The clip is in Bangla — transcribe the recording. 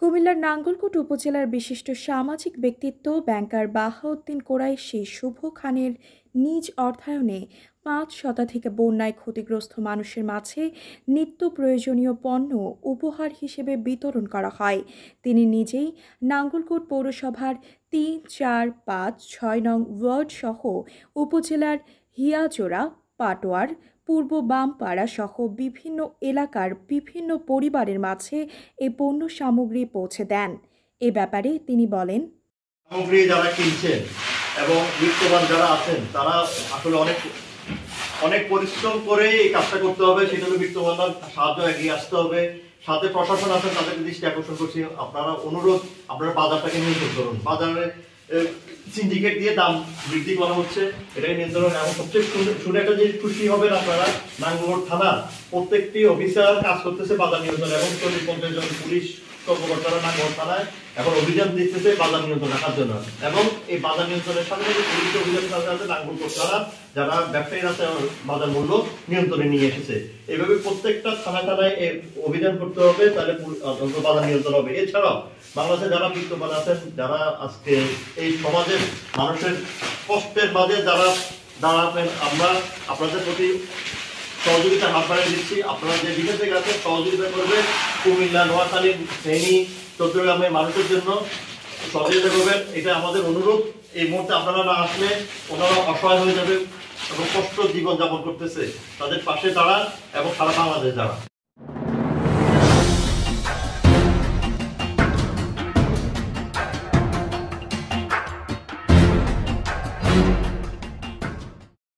কুমিল্লার নাঙ্গলকোট উপজেলার বিশিষ্ট সামাজিক ব্যক্তিত্ব ব্যাংকার বাহাউদ্দিন কোরাইশি শুভ খানের নিজ অর্থায়নে ৫ শতাধিক বন্যায় ক্ষতিগ্রস্ত মানুষের মাঝে নিত্য প্রয়োজনীয় পণ্য উপহার হিসেবে বিতরণ করা হয়। তিনি নিজেই নাঙ্গলকোট পৌরসভার ৩, ৪, ৫, ৬ নং ওয়ার্ড সহ উপজেলার হিয়াজোড়া, পাটোয়ার, পূর্ব বামপাড়া সহ বিভিন্ন এলাকার বিভিন্ন পরিবারের মাঝে এই পণ্য সামগ্রী পৌঁছে দেন। এ ব্যাপারে তিনি বলেন, সামগ্রী যারা কিনছেন এবং বিত্তবান যারা আছেন তারা আসলে অনেক পরিশ্রম করে এই কাজটা করতে হবে, সেটা হলো বিত্তবানরা সাহায্য এগিয়ে আসতে হবে। সাথে প্রশাসন আছেন, তাদেরকে দৃষ্টি আকর্ষণ করছি, আপনারা অনুরোধ আপনারা বাজারটাকে নিয়ন্ত্রণ করুন। বাজারে সিন্ডিকেট দিয়ে দাম বৃদ্ধি করা হচ্ছে, এটাকে নিয়ন্ত্রণ। এবং সবচেয়ে শুনে একটা যে খুশি হবেন আপনারা, নাঙ্গলকোট থানা প্রত্যেকটি অফিসার কাজ করতেছে বাজার নিয়ন্ত্রণ, এবং 40-50 জন পুলিশ কর্মকর্তারা নাঙ্গলকোট থানায় এখন অভিযান দিতেছে বাজার নিয়ন্ত্রণ রাখার জন্য। এবং এই বাজার নিয়ন্ত্রণের সাথে পুলিশ অভিযানের সাথে সাথে নাঙ্গলকোট থানা যারা ব্যবসায়ীরা আছে বাজার মূল্য নিয়ন্ত্রণে নিয়ে এসেছে। এইভাবে প্রত্যেকটা থানায় অভিযান করতে হবে, তাহলে বাজার নিয়ন্ত্রণ হবে। এছাড়াও বাংলাদেশে যারা বিত্তবান আছেন, যারা আজকে এই সমাজের মানুষের কষ্টের মাঝে যারা দাঁড়াবেন, আমরা আপনাদের প্রতি সহযোগিতার হাত বাড়িয়ে দিচ্ছি। আপনারা যে বিদেশ থেকে আছেন সহযোগিতা করবেন, কুমিল্লা, নোয়াখালী, ফেনী, চট্টগ্রামের মানুষের জন্য সহযোগিতা করবেন, এটা আমাদের অনুরোধ। এই মুহূর্তে আপনারা না আসলে ওনারা অসহায় হয়ে যাবে এবং কষ্ট জীবন যাপন করতেছে, তাদের পাশে দাঁড়ান এবং সারা বাংলাদেশ দাঁড়ান।